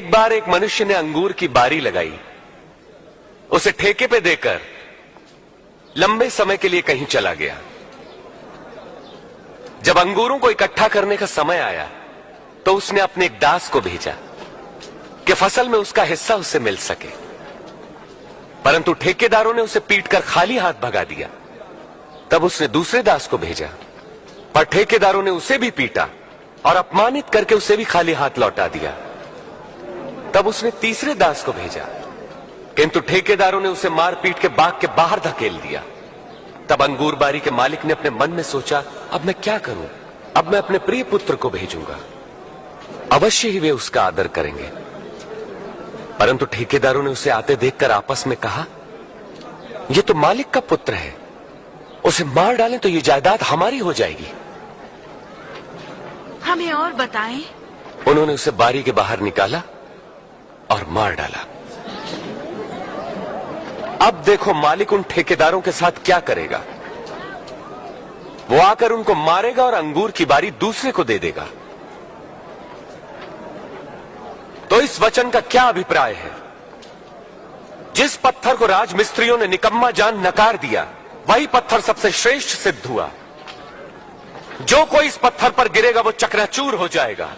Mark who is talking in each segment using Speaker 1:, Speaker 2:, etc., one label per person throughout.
Speaker 1: एक बार एक मनुष्य ने अंगूर की बारी लगाई, उसे ठेके पे देकर लंबे समय के लिए कहीं चला गया। जब अंगूरों को इकट्ठा करने का समय आया तो उसने अपने एक दास को भेजा कि फसल में उसका हिस्सा उससे मिल सके, परंतु ठेकेदारों ने उसे पीटकर खाली हाथ भगा दिया। तब उसने दूसरे दास को भेजा, पर ठेकेदारों ने उसे भी पीटा और अपमानित करके उसे भी खाली हाथ लौटा दिया। तब उसने तीसरे दास को भेजा, किंतु ठेकेदारों ने उसे मार पीट के बाग के बाहर धकेल दिया। तब अंगूर बारी के मालिक ने अपने मन में सोचा, अब मैं क्या करूं? अब मैं अपने प्रिय पुत्र को भेजूंगा, अवश्य ही वे उसका आदर करेंगे। परंतु ठेकेदारों ने उसे आते देखकर आपस में कहा, यह तो मालिक का पुत्र है, उसे मार डालें तो ये जायदाद हमारी हो जाएगी।
Speaker 2: हमें और बताएं।
Speaker 1: उन्होंने उसे बारी के बाहर निकाला और मार डाला। अब देखो मालिक उन ठेकेदारों के साथ क्या करेगा। वो आकर उनको मारेगा और अंगूर की बारी दूसरे को दे देगा। तो इस वचन का क्या अभिप्राय है? जिस पत्थर को राजमिस्त्रियों ने निकम्मा जान नकार दिया, वही पत्थर सबसे श्रेष्ठ सिद्ध हुआ। जो कोई इस पत्थर पर गिरेगा वो चकनाचूर हो जाएगा,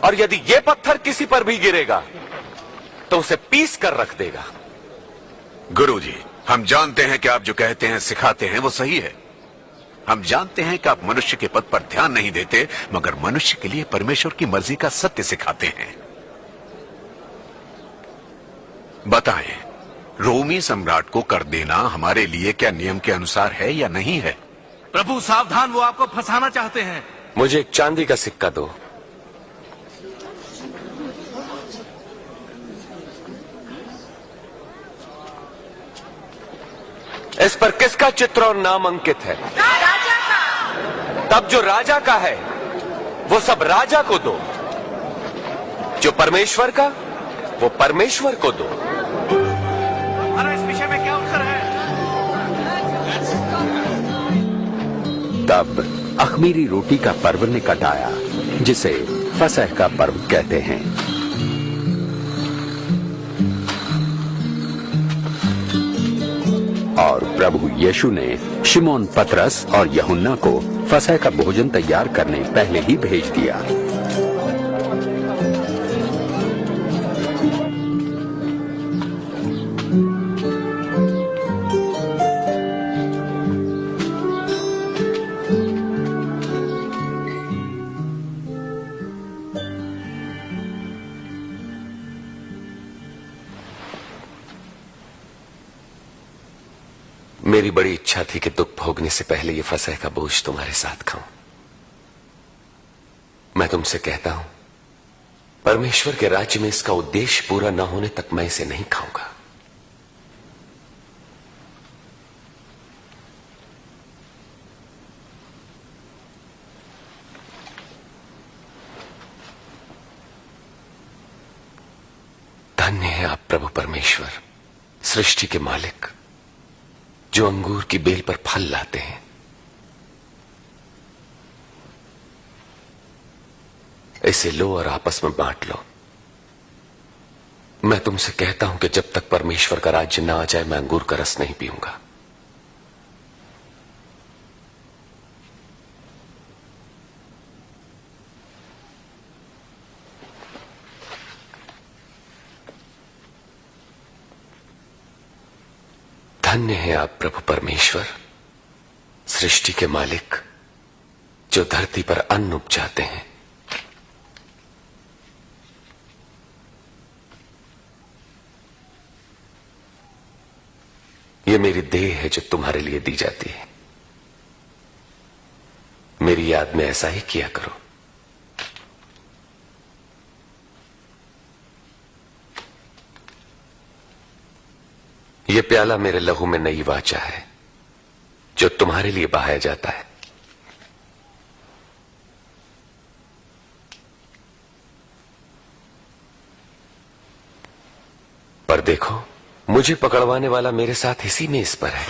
Speaker 1: और यदि यह पत्थर किसी पर भी गिरेगा तो उसे पीस कर रख देगा।
Speaker 3: गुरुजी, हम जानते हैं कि आप जो कहते हैं सिखाते हैं वो सही है। हम जानते हैं कि आप मनुष्य के पद पर ध्यान नहीं देते, मगर मनुष्य के लिए परमेश्वर की मर्जी का सत्य सिखाते हैं। बताएं, रोमी सम्राट को कर देना हमारे लिए क्या नियम के अनुसार है या नहीं है?
Speaker 4: प्रभु सावधान, वो आपको फंसाना चाहते हैं।
Speaker 1: मुझे एक चांदी का सिक्का दो। इस पर किसका चित्र और नाम अंकित है?
Speaker 2: राजा का।
Speaker 1: तब जो राजा का है वो सब राजा को दो, जो परमेश्वर का वो परमेश्वर को दो।
Speaker 4: हमारा इस विषय में क्या उत्तर है?
Speaker 5: तब अख़मीरी रोटी का पर्व निकट आया, जिसे फसह का पर्व कहते हैं। और प्रभु यीशु ने शिमोन पतरस और यूहन्ना को फसह का भोजन तैयार करने पहले ही भेज दिया।
Speaker 1: मेरी बड़ी इच्छा थी कि दुख भोगने से पहले ये फसह का बोझ तुम्हारे साथ खाऊं। मैं तुमसे कहता हूं, परमेश्वर के राज्य में इसका उद्देश्य पूरा न होने तक मैं इसे नहीं खाऊंगा। धन्य है आप प्रभु परमेश्वर, सृष्टि के मालिक, जो अंगूर की बेल पर फल लाते हैं। इसे लो और आपस में बांट लो। मैं तुमसे कहता हूं कि जब तक परमेश्वर का राज्य ना आ जाए मैं अंगूर का रस नहीं पीऊंगा। धन्य है आप प्रभु परमेश्वर, सृष्टि के मालिक, जो धरती पर अन्न उपजाते हैं। ये मेरी देह है जो तुम्हारे लिए दी जाती है। मेरी याद में ऐसा ही किया करो। यह प्याला मेरे लहू में नई वाचा है, जो तुम्हारे लिए बहाया जाता है। पर देखो, मुझे पकड़वाने वाला मेरे साथ इसी में इस पर है।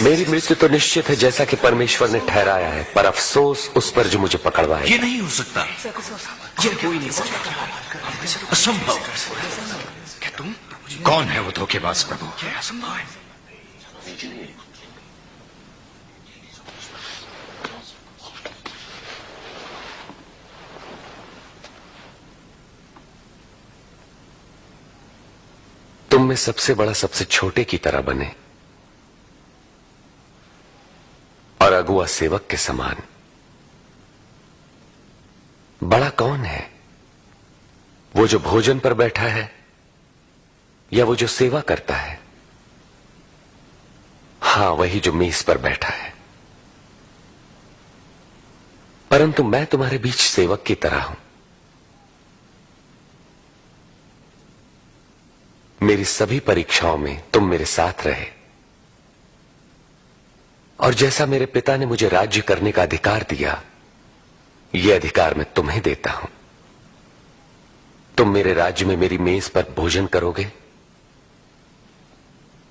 Speaker 1: मेरी मृत्यु तो निश्चित है जैसा कि परमेश्वर ने ठहराया है, पर अफसोस उस पर जो मुझे पकड़वाएगा।
Speaker 4: ये नहीं हो सकता। ये कोई नहीं हो सकता।
Speaker 6: असंभव। कौन है वो धोखेबाज प्रभु?
Speaker 1: तुम में सबसे बड़ा सबसे छोटे की तरह बने और अगुआ सेवक के समान। बड़ा कौन है, वो जो भोजन पर बैठा है या वो जो सेवा करता है? हां, वही जो मेज पर बैठा है। परंतु मैं तुम्हारे बीच सेवक की तरह हूं। मेरी सभी परीक्षाओं में तुम मेरे साथ रहे, और जैसा मेरे पिता ने मुझे राज्य करने का अधिकार दिया, यह अधिकार मैं तुम्हें देता हूं। तुम मेरे राज्य में मेरी मेज पर भोजन करोगे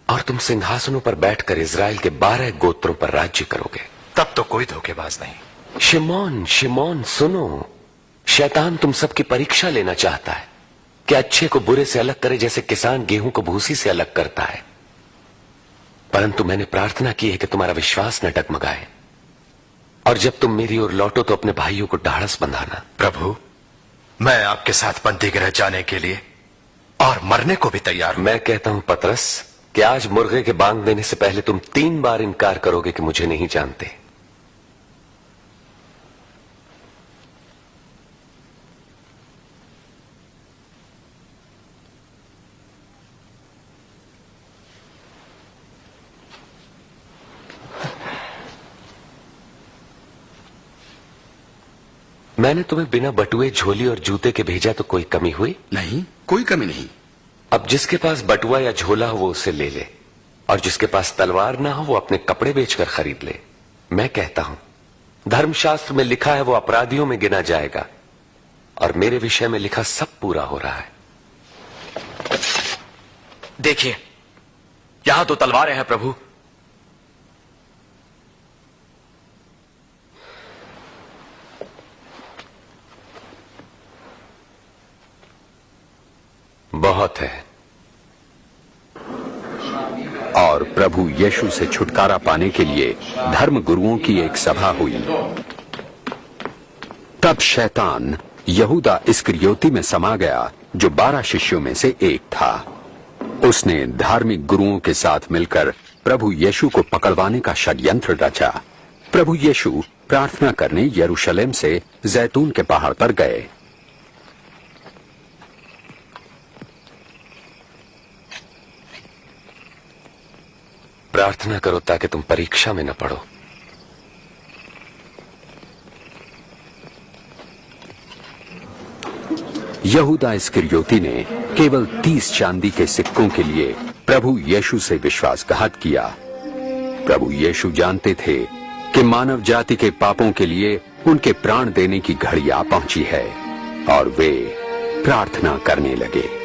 Speaker 1: और तुम सिंहासनों पर बैठकर इज़राइल के 12 गोत्रों पर राज्य करोगे।
Speaker 6: तब तो कोई धोखेबाज नहीं।
Speaker 1: शिमोन, शिमोन सुनो, शैतान तुम सबकी परीक्षा लेना चाहता है कि अच्छे को बुरे से अलग करे, जैसे किसान गेहूं को भूसी से अलग करता है। परंतु मैंने प्रार्थना की है कि तुम्हारा विश्वास न डगमगाए, और जब तुम मेरी ओर लौटो तो अपने भाइयों को ढाढ़स बंधाना।
Speaker 6: प्रभु, मैं आपके साथ बंदी गृह जाने के लिए और मरने को भी तैयार हूं।
Speaker 1: मैं कहता हूं पतरस कि आज मुर्गे के बांग देने से पहले तुम 3 बार इनकार करोगे कि मुझे नहीं जानते। मैंने तुम्हें बिना बटुए, झोली और जूते के भेजा तो कोई कमी हुई?
Speaker 6: नहीं, कोई कमी नहीं।
Speaker 1: अब जिसके पास बटुआ या झोला हो वो उसे ले ले, और जिसके पास तलवार ना हो वो अपने कपड़े बेचकर खरीद ले। मैं कहता हूं, धर्मशास्त्र में लिखा है वो अपराधियों में गिना जाएगा, और मेरे विषय में लिखा सब पूरा हो रहा है।
Speaker 6: देखिए, यहां 2 तलवारें हैं प्रभु।
Speaker 1: बहुत है।
Speaker 5: और प्रभु यीशु से छुटकारा पाने के लिए धर्म गुरुओं की एक सभा हुई। तब शैतान यहूदा इस्करियोती में समा गया, जो 12 शिष्यों में से एक था। उसने धार्मिक गुरुओं के साथ मिलकर प्रभु यीशु को पकड़वाने का षड्यंत्र रचा। प्रभु यीशु प्रार्थना करने यरूशलेम से जैतून के पहाड़ पर गए।
Speaker 1: प्रार्थना करो ताकि तुम परीक्षा में न पड़ो।
Speaker 5: यहूदा इस्करियोती ने केवल 30 चांदी के सिक्कों के लिए प्रभु यीशु से विश्वासघात किया। प्रभु यीशु जानते थे कि मानव जाति के पापों के लिए उनके प्राण देने की घड़ी आ पहुंची है, और वे प्रार्थना करने लगे।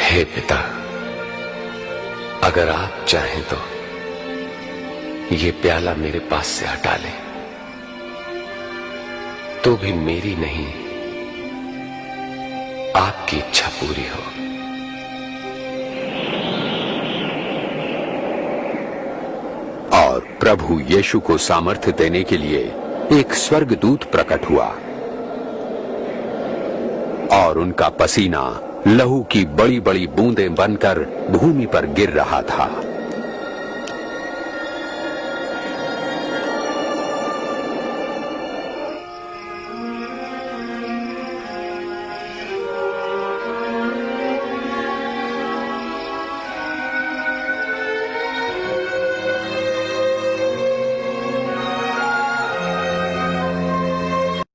Speaker 1: हे पिता, अगर आप चाहें तो ये प्याला मेरे पास से हटा ले, तो भी मेरी नहीं आपकी इच्छा पूरी हो।
Speaker 5: और प्रभु यीशु को सामर्थ्य देने के लिए एक स्वर्गदूत प्रकट हुआ, और उनका पसीना लहू की बड़ी बड़ी बूंदें बनकर भूमि पर गिर रहा था।